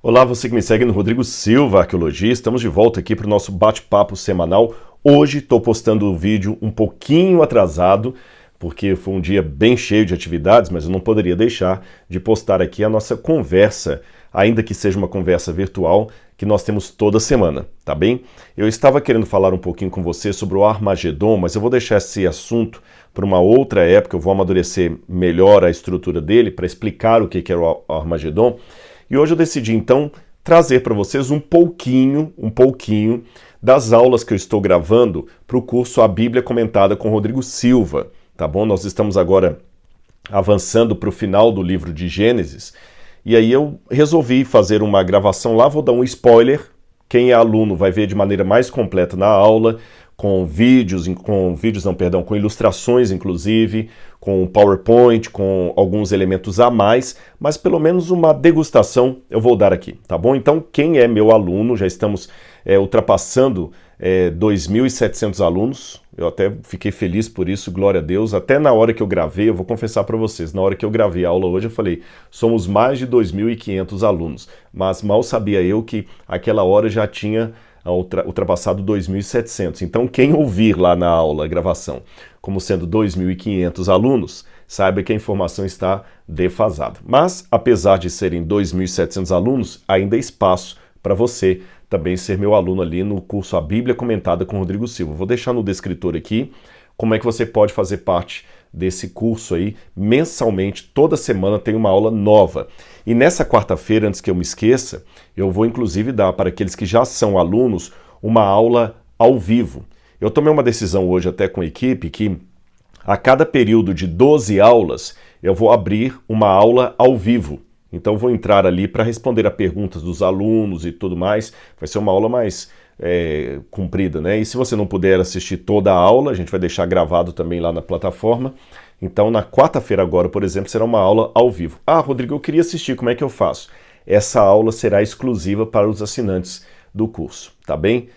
Olá, você que me segue no Rodrigo Silva, Arqueologia. Estamos de volta aqui para o nosso bate-papo semanal. Hoje estou postando o vídeo um pouquinho atrasado, porque foi um dia bem cheio de atividades, mas eu não poderia deixar de postar aqui a nossa conversa, ainda que seja uma conversa virtual, que nós temos toda semana, tá bem? Eu estava querendo falar um pouquinho com você sobre o Armagedon, mas eu vou deixar esse assunto para uma outra época. Eu vou amadurecer melhor a estrutura dele para explicar o que era o Armagedon. E hoje eu decidi, então, trazer para vocês um pouquinho das aulas que eu estou gravando para o curso A Bíblia Comentada com Rodrigo Silva, tá bom? Nós estamos agora avançando para o final do livro de Gênesis, e aí eu resolvi fazer uma gravação lá, vou dar um spoiler, quem é aluno vai ver de maneira mais completa na aula, com ilustrações, inclusive, com PowerPoint, com alguns elementos a mais, mas pelo menos uma degustação eu vou dar aqui, tá bom? Então, quem é meu aluno, já estamos ultrapassando 2.700 alunos, eu até fiquei feliz por isso, glória a Deus. Até na hora que eu gravei, eu vou confessar para vocês, na hora que eu gravei a aula hoje, eu falei, somos mais de 2.500 alunos, mas mal sabia eu que aquela hora já tinha ultrapassado 2.700. Então, quem ouvir lá na aula, a gravação, como sendo 2.500 alunos, saiba que a informação está defasada. Mas, apesar de serem 2.700 alunos, ainda há espaço para você também ser meu aluno ali no curso A Bíblia Comentada com Rodrigo Silva. Vou deixar no descritor aqui como é que você pode fazer parte desse curso aí. Mensalmente, toda semana tem uma aula nova. E nessa quarta-feira, antes que eu me esqueça, eu vou inclusive dar para aqueles que já são alunos uma aula ao vivo. Eu tomei uma decisão hoje até com a equipe que a cada período de 12 aulas eu vou abrir uma aula ao vivo. Então vou entrar ali para responder a perguntas dos alunos e tudo mais. Vai ser uma aula mais comprida, né? E se você não puder assistir toda a aula, a gente vai deixar gravado também lá na plataforma. Então na quarta-feira agora, por exemplo, será uma aula ao vivo. Ah, Rodrigo, eu queria assistir, como é que eu faço? Essa aula será exclusiva para os assinantes do curso, tá bem?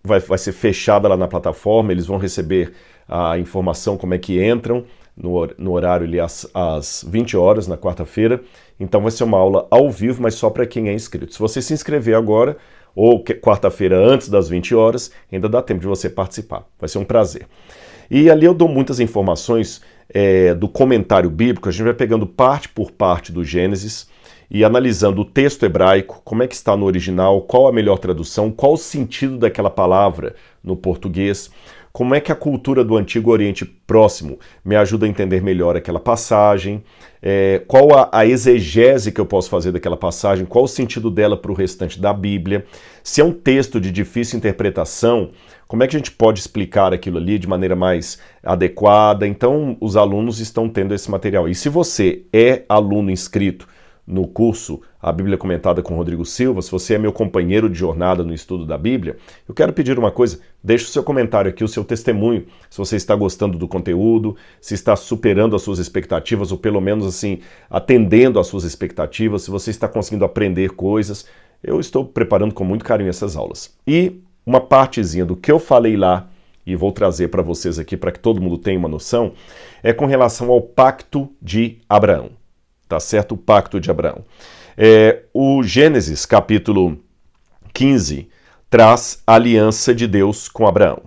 Vai ser fechada lá na plataforma, eles vão receber a informação como é que entram no horário ali às 20 horas na quarta-feira. Então vai ser uma aula ao vivo, mas só para quem é inscrito. Se você se inscrever agora, ou quarta-feira antes das 20 horas, ainda dá tempo de você participar. Vai ser um prazer. E ali eu dou muitas informações do comentário bíblico. A gente vai pegando parte por parte do Gênesis e analisando o texto hebraico, como é que está no original, qual a melhor tradução, qual o sentido daquela palavra no português, como é que a cultura do Antigo Oriente Próximo me ajuda a entender melhor aquela passagem, qual a exegese que eu posso fazer daquela passagem, qual o sentido dela para o restante da Bíblia, se é um texto de difícil interpretação, como é que a gente pode explicar aquilo ali de maneira mais adequada. Então, os alunos estão tendo esse material. E se você é aluno inscrito no curso A Bíblia Comentada com Rodrigo Silva, se você é meu companheiro de jornada no estudo da Bíblia, eu quero pedir uma coisa, deixe o seu comentário aqui, o seu testemunho, se você está gostando do conteúdo, se está superando as suas expectativas, ou pelo menos assim, atendendo às suas expectativas, se você está conseguindo aprender coisas. Eu estou preparando com muito carinho essas aulas. E uma partezinha do que eu falei lá, e vou trazer para vocês aqui para que todo mundo tenha uma noção, é com relação ao Pacto de Abraão. Tá certo? O Pacto de Abraão. O Gênesis, capítulo 15, traz a aliança de Deus com Abraão.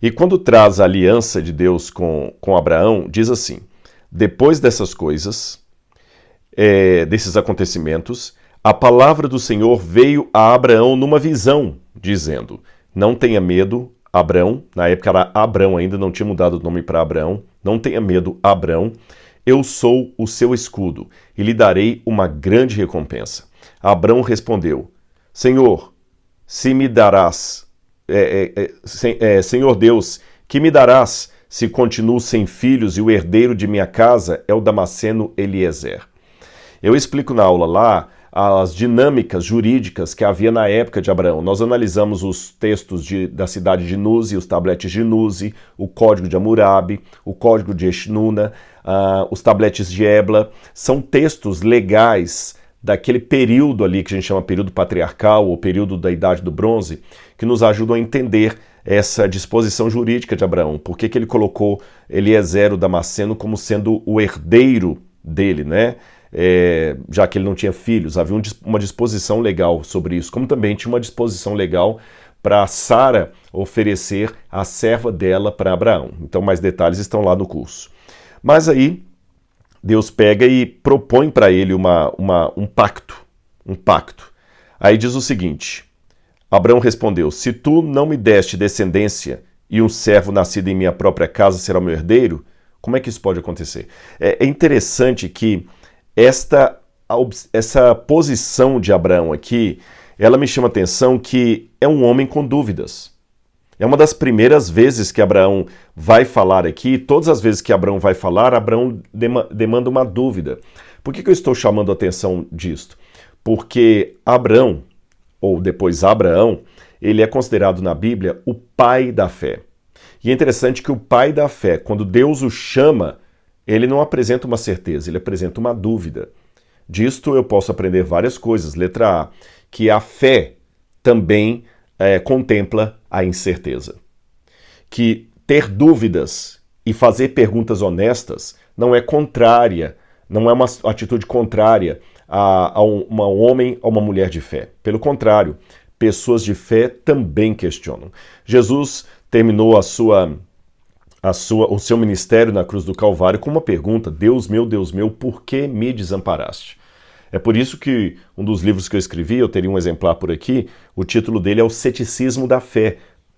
E quando traz a aliança de Deus com Abraão, diz assim, depois dessas coisas, desses acontecimentos, a palavra do Senhor veio a Abraão numa visão, dizendo, não tenha medo, Abraão, na época era Abrão ainda, não tinha mudado o nome para Abraão, não tenha medo, Abraão, eu sou o seu escudo e lhe darei uma grande recompensa. Abrão respondeu, Senhor, se me darás, Senhor Deus, que me darás se continuo sem filhos e o herdeiro de minha casa é o Damasceno Eliezer? Eu explico na aula lá as dinâmicas jurídicas que havia na época de Abraão. Nós analisamos os textos da cidade de Nuzi, os tabletes de Nuzi, o código de Hammurabi, o código de Eshnuna, os tabletes de Ebla. São textos legais daquele período ali que a gente chama período patriarcal ou período da Idade do Bronze, que nos ajudam a entender essa disposição jurídica de Abraão. Por que ele colocou Eliezer, o Damasceno, como sendo o herdeiro dele, né? já que ele não tinha filhos. Havia uma disposição legal sobre isso, como também tinha uma disposição legal para Sara oferecer a serva dela para Abraão. Então, mais detalhes estão lá no curso. Mas aí, Deus pega e propõe para ele um pacto. Aí diz o seguinte: Abraão respondeu: se tu não me deste descendência e um servo nascido em minha própria casa será o meu herdeiro, como é que isso pode acontecer? É interessante que essa posição de Abraão aqui, ela me chama a atenção que é um homem com dúvidas. É uma das primeiras vezes que Abraão vai falar aqui. Todas as vezes que Abraão vai falar, Abraão demanda uma dúvida. Por que eu estou chamando a atenção disto? Porque Abraão, ou depois Abraão, ele é considerado na Bíblia o pai da fé. E é interessante que o pai da fé, quando Deus o chama, ele não apresenta uma certeza, ele apresenta uma dúvida. Disto eu posso aprender várias coisas. Letra A, que a fé também contempla a incerteza. Que ter dúvidas e fazer perguntas honestas não é contrária, não é uma atitude contrária a um homem ou uma mulher de fé. Pelo contrário, pessoas de fé também questionam. Jesus terminou o seu ministério na cruz do Calvário com uma pergunta: Deus meu, por que me desamparaste? É por isso que um dos livros que eu escrevi, eu teria um exemplar por aqui, o título dele é O Ceticismo da Fé.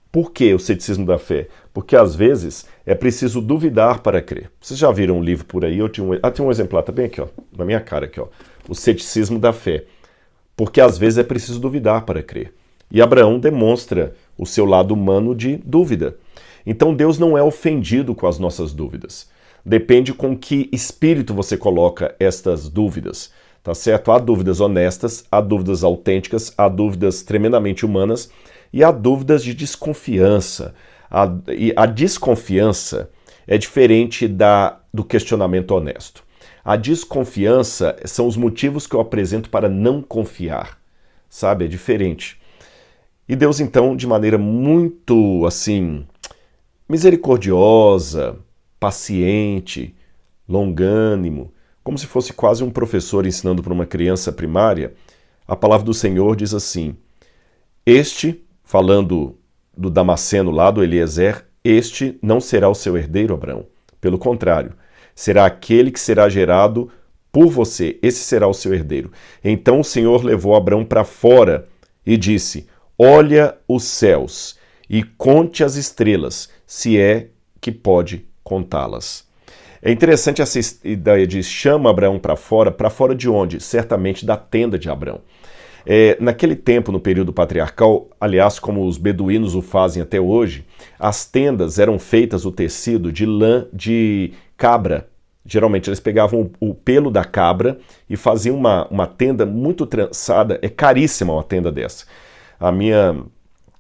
Por que o ceticismo da fé? Porque às vezes é preciso duvidar para crer. Vocês já viram um livro por aí? Tem um exemplar também aqui, ó, na minha cara aqui, ó. O Ceticismo da Fé. Porque às vezes é preciso duvidar para crer. E Abraão demonstra o seu lado humano de dúvida. Então Deus não é ofendido com as nossas dúvidas. Depende com que espírito você coloca estas dúvidas. Tá certo? Há dúvidas honestas, há dúvidas autênticas, há dúvidas tremendamente humanas e há dúvidas de desconfiança. A desconfiança é diferente do questionamento honesto. A desconfiança são os motivos que eu apresento para não confiar, sabe? É diferente. E Deus, então, de maneira muito, assim, misericordiosa, paciente, longânimo, como se fosse quase um professor ensinando para uma criança primária, a palavra do Senhor diz assim: este, falando do Damasceno lá, do Eliezer, este não será o seu herdeiro, Abraão. Pelo contrário, será aquele que será gerado por você, esse será o seu herdeiro. Então o Senhor levou Abraão para fora e disse: olha os céus e conte as estrelas, se é que pode contá-las. É interessante essa ideia de chama Abraão para fora de onde? Certamente da tenda de Abraão. Naquele tempo, no período patriarcal, aliás, como os beduínos o fazem até hoje, as tendas eram feitas, o tecido, de lã de cabra. Geralmente eles pegavam o pelo da cabra e faziam uma tenda muito trançada. É caríssima uma tenda dessa.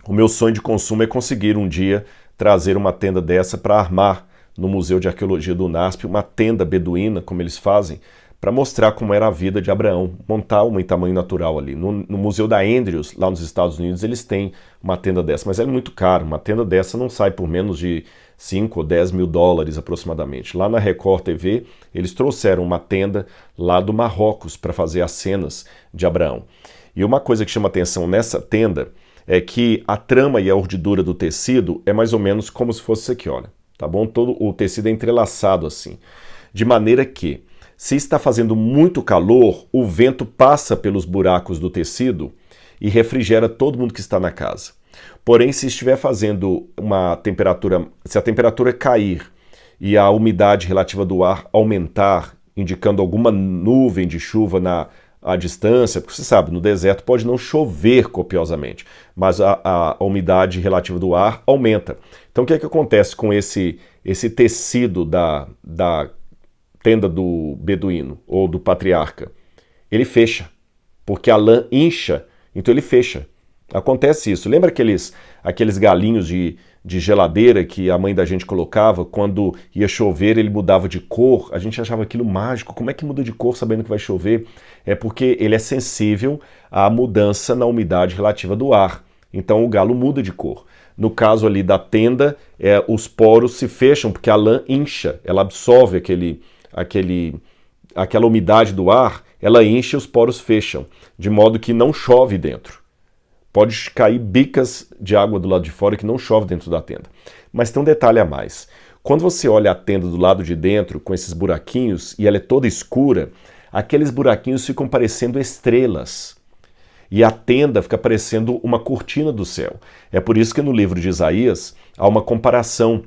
O meu sonho de consumo é conseguir um dia trazer uma tenda dessa para armar no Museu de Arqueologia do UNASP, uma tenda beduína, como eles fazem, para mostrar como era a vida de Abraão, montar uma em tamanho natural ali. No Museu da Andrews, lá nos Estados Unidos, eles têm uma tenda dessa, mas é muito caro. Uma tenda dessa não sai por menos de 5 ou 10 mil dólares aproximadamente. Lá na Record TV, eles trouxeram uma tenda lá do Marrocos para fazer as cenas de Abraão. E uma coisa que chama atenção nessa tenda é que a trama e a urdidura do tecido é mais ou menos como se fosse isso aqui, olha. Tá bom? Todo o tecido é entrelaçado assim. De maneira que, se está fazendo muito calor, o vento passa pelos buracos do tecido e refrigera todo mundo que está na casa. Porém, se estiver fazendo se a temperatura cair e a umidade relativa do ar aumentar, indicando alguma nuvem de chuva à distância, porque você sabe, no deserto pode não chover copiosamente, mas a umidade relativa do ar aumenta. Então o que é que acontece com esse tecido da tenda do beduíno ou do patriarca? Ele fecha, porque a lã incha, então ele fecha. Acontece isso. Lembra aqueles galinhos de geladeira que a mãe da gente colocava? Quando ia chover, ele mudava de cor. A gente achava aquilo mágico. Como é que muda de cor sabendo que vai chover? É porque ele é sensível à mudança na umidade relativa do ar. Então o galo muda de cor. No caso ali da tenda, os poros se fecham porque a lã incha. Ela absorve aquela umidade do ar, ela enche e os poros fecham, de modo que não chove dentro. Pode cair bicas de água do lado de fora que não chove dentro da tenda. Mas tem um detalhe a mais. Quando você olha a tenda do lado de dentro, com esses buraquinhos, e ela é toda escura, aqueles buraquinhos ficam parecendo estrelas. E a tenda fica parecendo uma cortina do céu. É por isso que no livro de Isaías há uma comparação.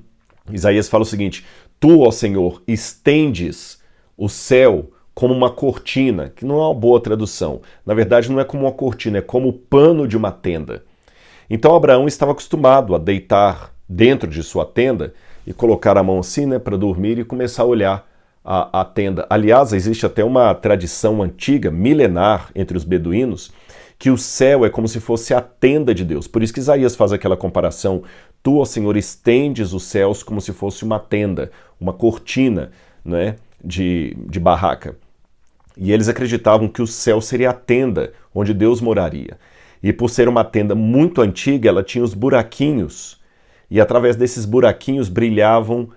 Isaías fala o seguinte: Tu, ó Senhor, estendes o céu como uma cortina, que não é uma boa tradução. Na verdade, não é como uma cortina, é como o pano de uma tenda. Então Abraão estava acostumado a deitar dentro de sua tenda e colocar a mão assim, né, para dormir e começar a olhar a tenda. Aliás, existe até uma tradição antiga, milenar, entre os beduínos, que o céu é como se fosse a tenda de Deus. Por isso que Isaías faz aquela comparação: Tu, ó Senhor, estendes os céus como se fosse uma tenda, uma cortina, né, de barraca. E eles acreditavam que o céu seria a tenda onde Deus moraria. E por ser uma tenda muito antiga, ela tinha os buraquinhos. E através desses buraquinhos brilhava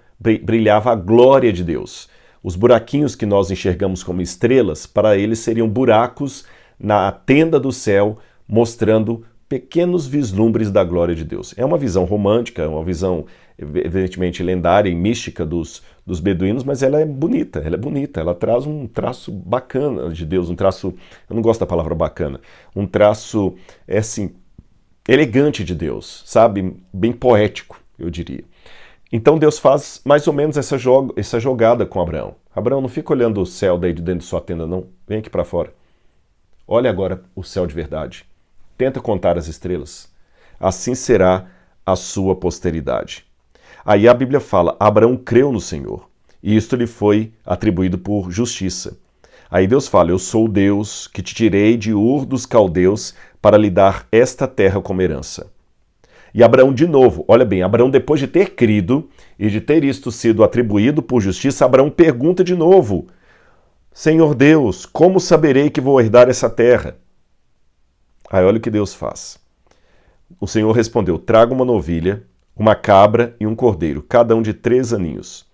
a glória de Deus. Os buraquinhos que nós enxergamos como estrelas, para eles seriam buracos na tenda do céu, mostrando pequenos vislumbres da glória de Deus. É uma visão romântica, é uma visão evidentemente lendária e mística dos beduínos, mas ela é bonita, ela traz um traço bacana de Deus, um traço, eu não gosto da palavra bacana, um traço, assim, elegante de Deus, sabe? Bem poético, eu diria. Então Deus faz mais ou menos essa jogada com Abraão. Abraão, não fica olhando o céu daí de dentro de sua tenda, não. Vem aqui para fora. Olha agora o céu de verdade. Tenta contar as estrelas. Assim será a sua posteridade. Aí a Bíblia fala: Abraão creu no Senhor, e isto lhe foi atribuído por justiça. Aí Deus fala: Eu sou o Deus que te tirei de Ur dos Caldeus para lhe dar esta terra como herança. E Abraão de novo, olha bem, Abraão, depois de ter crido e de ter isto sido atribuído por justiça, Abraão pergunta de novo: Senhor Deus, como saberei que vou herdar essa terra? Aí olha o que Deus faz. O Senhor respondeu: Traga uma novilha, uma cabra e um cordeiro, cada um de 3 aninhos.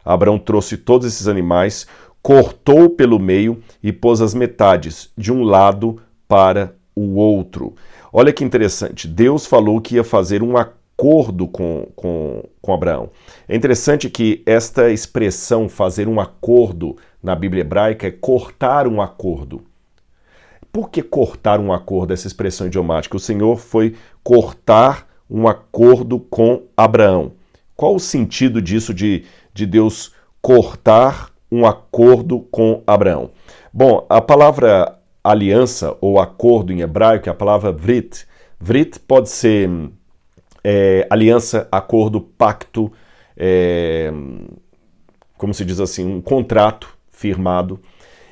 Abraão trouxe todos esses animais, cortou pelo meio e pôs as metades de um lado para o outro. Olha que interessante, Deus falou que ia fazer um acordo com Abraão. É interessante que esta expressão, fazer um acordo, na Bíblia hebraica, é cortar um acordo. Por que cortar um acordo, essa expressão idiomática? O Senhor foi cortar um acordo com Abraão. Qual o sentido disso de Deus cortar um acordo com Abraão? Bom, a palavra aliança ou acordo em hebraico é a palavra vrit. Vrit pode ser aliança, acordo, pacto, como se diz assim, um contrato firmado.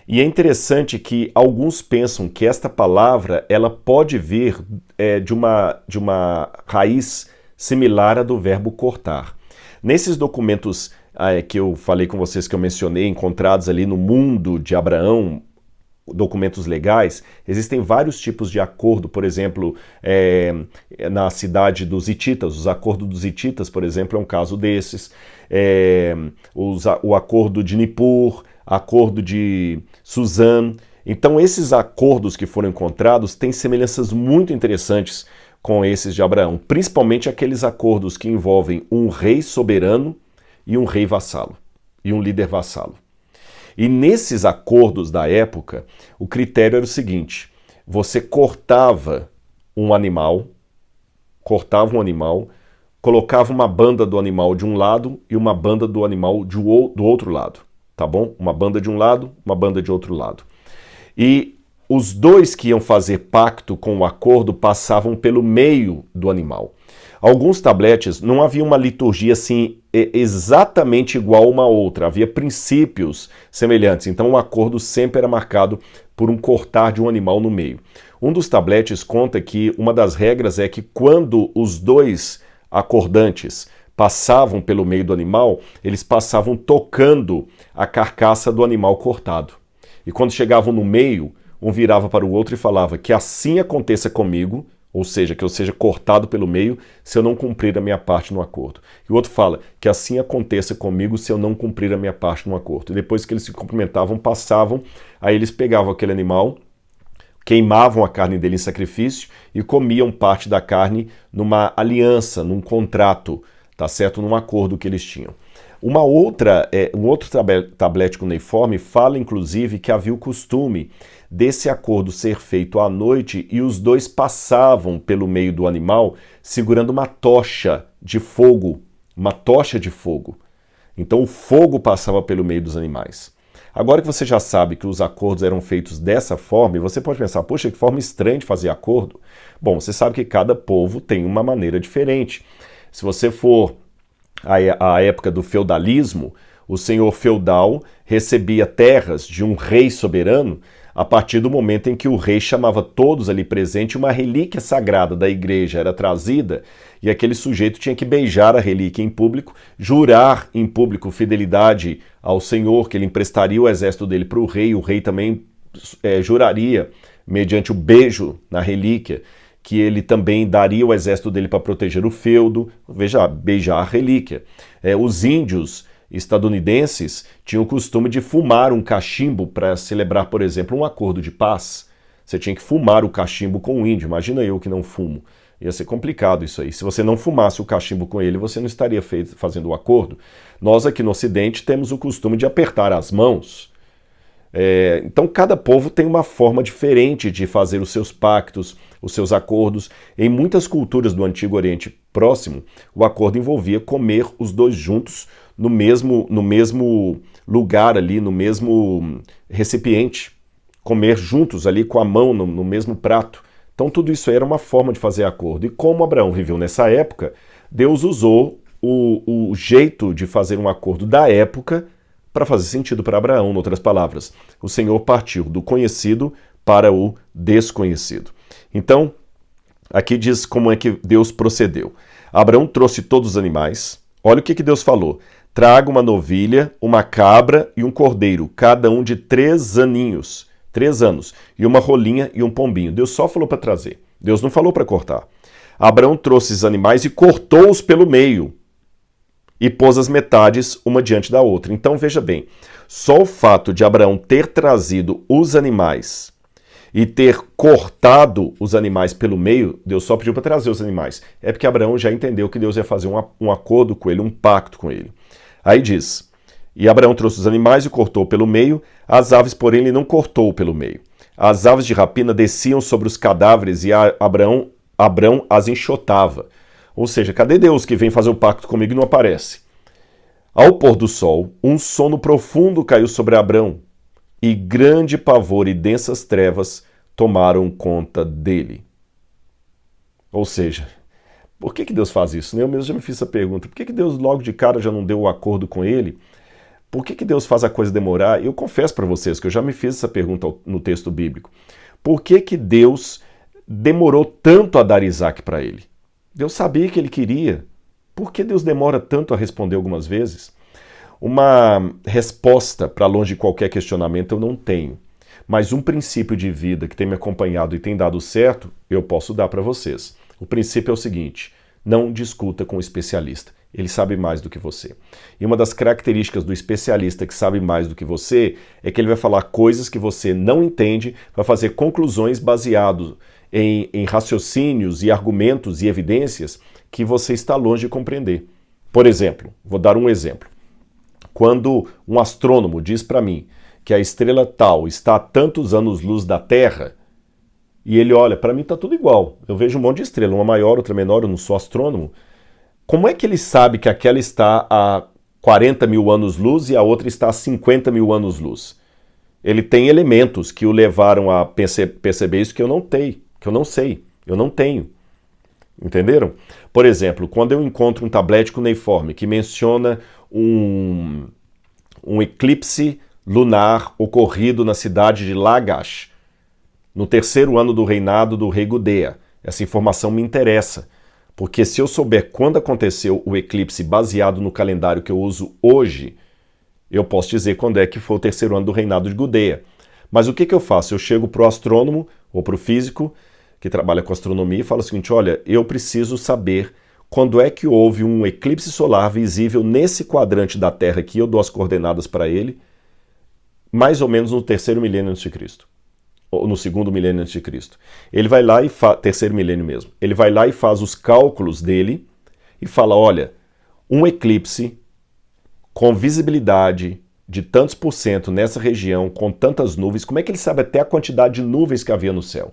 E é interessante que alguns pensam que esta palavra ela pode vir de uma raiz similar à do verbo cortar. Nesses documentos que eu falei com vocês, que eu mencionei, encontrados ali no mundo de Abraão, documentos legais, existem vários tipos de acordo. Por exemplo, na cidade dos hititas, os acordos dos hititas, por exemplo, é um caso desses. O acordo de Nippur, acordo de Suzã. Então esses acordos que foram encontrados têm semelhanças muito interessantes com esses de Abraão, principalmente aqueles acordos que envolvem um rei soberano e um rei vassalo, e um líder vassalo. E nesses acordos da época, o critério era o seguinte: você cortava um animal, colocava uma banda do animal de um lado e uma banda do animal do outro lado, tá bom? Uma banda de um lado, uma banda de outro lado. E os dois que iam fazer pacto com o acordo passavam pelo meio do animal. Alguns tabletes não havia uma liturgia assim exatamente igual uma outra, havia princípios semelhantes, então o acordo sempre era marcado por um cortar de um animal no meio. Um dos tabletes conta que uma das regras é que quando os dois acordantes passavam pelo meio do animal, eles passavam tocando a carcaça do animal cortado. E quando chegavam no meio, um virava para o outro e falava: que assim aconteça comigo, ou seja, que eu seja cortado pelo meio se eu não cumprir a minha parte no acordo. E o outro fala que assim aconteça comigo se eu não cumprir a minha parte no acordo. E depois que eles se cumprimentavam, passavam, aí eles pegavam aquele animal, queimavam a carne dele em sacrifício e comiam parte da carne numa aliança, num contrato, tá certo? Num acordo que eles tinham. Um outro tablete cuneiforme fala, inclusive, que havia o costume desse acordo ser feito à noite e os dois passavam pelo meio do animal segurando uma tocha de fogo, Então o fogo passava pelo meio dos animais. Agora que você já sabe que os acordos eram feitos dessa forma, e você pode pensar, poxa, que forma estranha de fazer acordo. Bom, você sabe que cada povo tem uma maneira diferente. Se você for à época do feudalismo, o senhor feudal recebia terras de um rei soberano a partir do momento em que o rei chamava todos ali presentes, uma relíquia sagrada da igreja era trazida e aquele sujeito tinha que beijar a relíquia em público, jurar em público fidelidade ao senhor, que ele emprestaria o exército dele para o rei também juraria, mediante o beijo na relíquia, que ele também daria o exército dele para proteger o feudo, veja, beijar a relíquia. Os índios estadunidenses tinham o costume de fumar um cachimbo para celebrar, por exemplo, um acordo de paz. Você tinha que fumar o cachimbo com o índio, imagina eu que não fumo. Ia ser complicado isso aí. Se você não fumasse o cachimbo com ele, você não estaria fazendo o acordo. Nós aqui no Ocidente temos o costume de apertar as mãos. Então cada povo tem uma forma diferente de fazer os seus pactos, os seus acordos. Em muitas culturas do Antigo Oriente Próximo, o acordo envolvia comer os dois juntos no mesmo lugar ali, no mesmo recipiente. Comer juntos ali com a mão no mesmo prato. Então tudo isso era uma forma de fazer acordo. E como Abraão viveu nessa época, Deus usou o jeito de fazer um acordo da época para fazer sentido para Abraão, em outras palavras. O Senhor partiu do conhecido para o desconhecido. Então, aqui diz como é que Deus procedeu. Abraão trouxe todos os animais. Olha o que Deus falou. Traga uma novilha, uma cabra e um cordeiro, cada um de 3 aninhos, 3 anos, e uma rolinha e um pombinho. Deus só falou para trazer. Deus não falou para cortar. Abraão trouxe esses animais e cortou-os pelo meio. E pôs as metades uma diante da outra. Então veja bem, só o fato de Abraão ter trazido os animais e ter cortado os animais pelo meio, Deus só pediu para trazer os animais. É porque Abraão já entendeu que Deus ia fazer um acordo com ele, um pacto com ele. Aí diz, e Abraão trouxe os animais e cortou pelo meio, as aves, porém, ele não cortou pelo meio. As aves de rapina desciam sobre os cadáveres e Abraão as enxotava. Ou seja, cadê Deus que vem fazer o pacto comigo e não aparece? Ao pôr do sol, um sono profundo caiu sobre Abrão, e grande pavor e densas trevas tomaram conta dele. Ou seja, por que Deus faz isso? Eu mesmo já me fiz essa pergunta. Por que Deus logo de cara já não deu o acordo com ele? Por que Deus faz a coisa demorar? Eu confesso para vocês que eu já me fiz essa pergunta no texto bíblico. Por que Deus demorou tanto a dar Isaac para ele? Deus sabia que ele queria. Por que Deus demora tanto a responder algumas vezes? Uma resposta para longe de qualquer questionamento eu não tenho. Mas um princípio de vida que tem me acompanhado e tem dado certo, eu posso dar para vocês. O princípio é o seguinte: não discuta com o especialista. Ele sabe mais do que você. E uma das características do especialista que sabe mais do que você é que ele vai falar coisas que você não entende, vai fazer conclusões baseadas em raciocínios e argumentos e evidências que você está longe de compreender. Por exemplo, vou dar um exemplo. Quando um astrônomo diz para mim que a estrela tal está a tantos anos-luz da Terra, e ele olha, para mim está tudo igual. Eu vejo um monte de estrela, uma maior, outra menor, eu não sou astrônomo. Como é que ele sabe que aquela está a 40 mil anos-luz e a outra está a 50 mil anos-luz? Ele tem elementos que o levaram a perceber isso que eu não sei, eu não tenho. Entenderam? Por exemplo, quando eu encontro um tablete cuneiforme que menciona um eclipse lunar ocorrido na cidade de Lagash, no 3º ano do reinado do rei Gudea, essa informação me interessa, porque se eu souber quando aconteceu o eclipse baseado no calendário que eu uso hoje, eu posso dizer quando é que foi o 3º ano do reinado de Gudea. Mas o que eu faço? Eu chego para o astrônomo ou para o físico que trabalha com astronomia, e fala o seguinte: olha, eu preciso saber quando é que houve um eclipse solar visível nesse quadrante da Terra aqui, eu dou as coordenadas para ele, mais ou menos no terceiro milênio antes de Cristo, ou no segundo milênio antes de Cristo. Ele vai lá e terceiro milênio mesmo. Ele vai lá e faz os cálculos dele e fala: olha, um eclipse com visibilidade de tantos por cento nessa região, com tantas nuvens, como é que ele sabe até a quantidade de nuvens que havia no céu?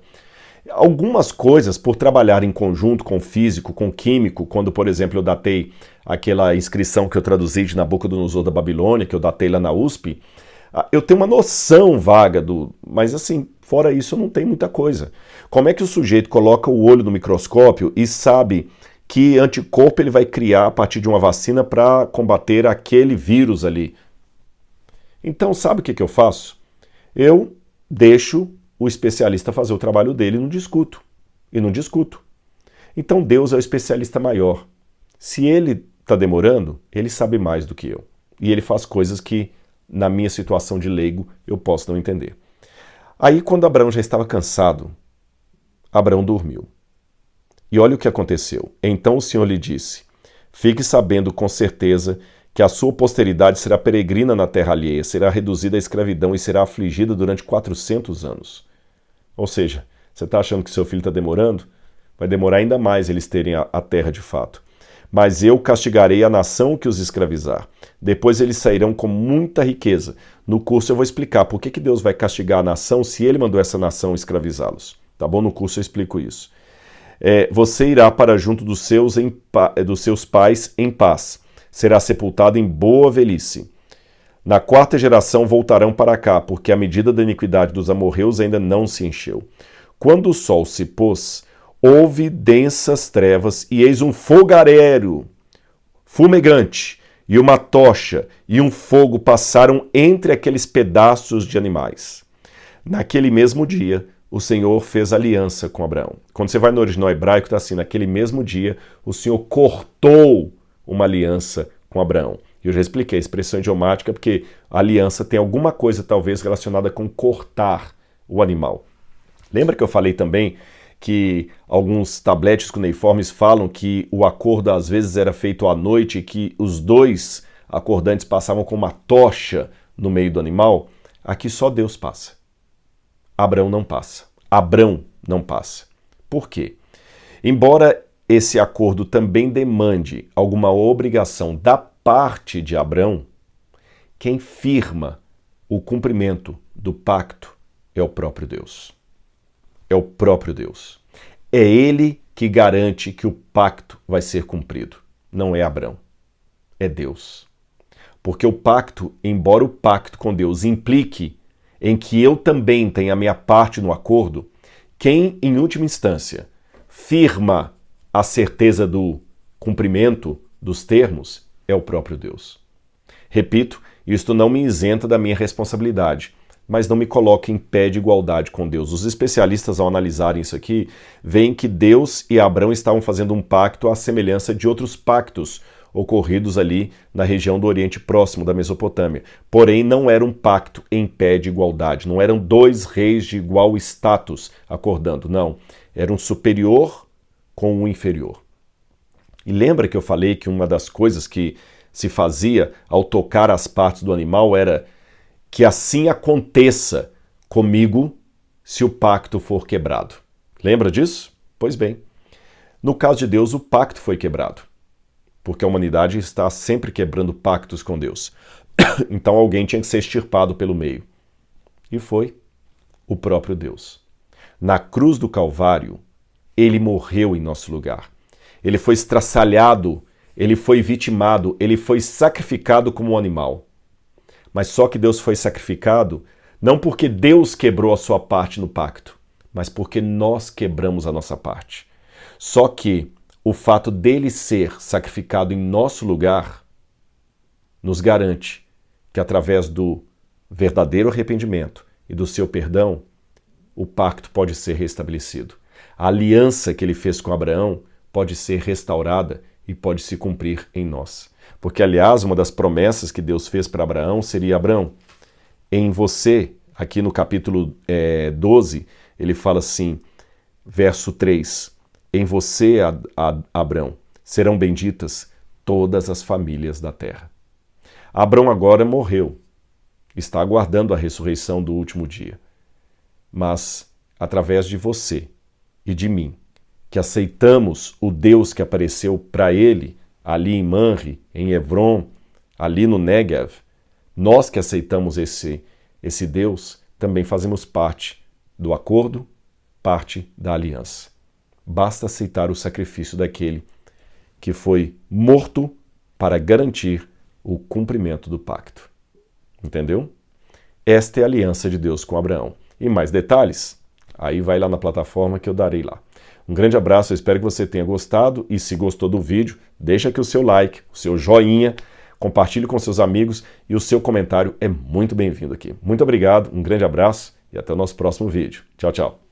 Algumas coisas, por trabalhar em conjunto com físico, com químico, quando, por exemplo, eu datei aquela inscrição que eu traduzi de Nabucodonosor da Babilônia, que eu datei lá na USP, eu tenho uma noção vaga mas assim, fora isso eu não tenho muita coisa. Como é que o sujeito coloca o olho no microscópio e sabe que anticorpo ele vai criar a partir de uma vacina para combater aquele vírus ali? Então, sabe o que eu faço? Eu deixo o especialista fazer o trabalho dele e não discuto. Então Deus é o especialista maior. Se ele está demorando, ele sabe mais do que eu. E ele faz coisas que, na minha situação de leigo, eu posso não entender. Aí, quando Abraão já estava cansado, Abraão dormiu. E olha o que aconteceu. Então o Senhor lhe disse: fique sabendo com certeza que a sua posteridade será peregrina na terra alheia, será reduzida à escravidão e será afligida durante 400 anos. Ou seja, você está achando que seu filho está demorando? Vai demorar ainda mais eles terem a terra de fato. Mas eu castigarei a nação que os escravizar. Depois eles sairão com muita riqueza. No curso eu vou explicar por que Deus vai castigar a nação se ele mandou essa nação escravizá-los. Tá bom? No curso eu explico isso. Você irá para junto dos seus pais em paz. Será sepultado em boa velhice. Na quarta geração voltarão para cá, porque a medida da iniquidade dos amorreus ainda não se encheu. Quando o sol se pôs, houve densas trevas, e eis um fogareiro fumegante, e uma tocha e um fogo passaram entre aqueles pedaços de animais. Naquele mesmo dia, o Senhor fez aliança com Abraão. Quando você vai no original hebraico, está assim: naquele mesmo dia, o Senhor cortou uma aliança com Abraão. Eu já expliquei a expressão idiomática porque a aliança tem alguma coisa talvez relacionada com cortar o animal. Lembra que eu falei também que alguns tabletes cuneiformes falam que o acordo às vezes era feito à noite e que os dois acordantes passavam com uma tocha no meio do animal? Aqui só Deus passa. Abraão não passa. Abrão não passa. Por quê? Embora esse acordo também demande alguma obrigação da parte de Abrão, quem firma o cumprimento do pacto é o próprio Deus. É o próprio Deus. É ele que garante que o pacto vai ser cumprido. Não é Abrão. É Deus. Porque o pacto, embora o pacto com Deus implique em que eu também tenha a minha parte no acordo, quem, em última instância, firma a certeza do cumprimento dos termos é o próprio Deus. Repito, isto não me isenta da minha responsabilidade, mas não me coloca em pé de igualdade com Deus. Os especialistas, ao analisarem isso aqui, veem que Deus e Abrão estavam fazendo um pacto à semelhança de outros pactos ocorridos ali na região do Oriente Próximo, da Mesopotâmia. Porém, não era um pacto em pé de igualdade, não eram dois reis de igual status acordando, não. Era um superior com um inferior. E lembra que eu falei que uma das coisas que se fazia ao tocar as partes do animal era que assim aconteça comigo se o pacto for quebrado. Lembra disso? Pois bem, no caso de Deus, o pacto foi quebrado, porque a humanidade está sempre quebrando pactos com Deus. Então alguém tinha que ser extirpado pelo meio. E foi o próprio Deus. Na cruz do Calvário, ele morreu em nosso lugar. Ele foi estraçalhado, ele foi vitimado, ele foi sacrificado como um animal. Mas só que Deus foi sacrificado não porque Deus quebrou a sua parte no pacto, mas porque nós quebramos a nossa parte. Só que o fato dele ser sacrificado em nosso lugar nos garante que através do verdadeiro arrependimento e do seu perdão, o pacto pode ser restabelecido. A aliança que ele fez com Abraão pode ser restaurada e pode se cumprir em nós. Porque, aliás, uma das promessas que Deus fez para Abraão seria: Abraão, em você, aqui no capítulo 12, ele fala assim: Verso 3. Em você, Abrão, serão benditas todas as famílias da terra. Abrão agora morreu. Está aguardando a ressurreição do último dia. Mas, através de você e de mim, que aceitamos o Deus que apareceu para ele, ali em Manre, em Hebron, ali no Negev, nós que aceitamos esse Deus, também fazemos parte do acordo, parte da aliança. Basta aceitar o sacrifício daquele que foi morto para garantir o cumprimento do pacto. Entendeu? Esta é a aliança de Deus com Abraão. E mais detalhes? Aí vai lá na plataforma que eu darei lá. Um grande abraço, eu espero que você tenha gostado e se gostou do vídeo, deixa aqui o seu like, o seu joinha, compartilhe com seus amigos e o seu comentário é muito bem-vindo aqui. Muito obrigado, um grande abraço e até o nosso próximo vídeo. Tchau, tchau.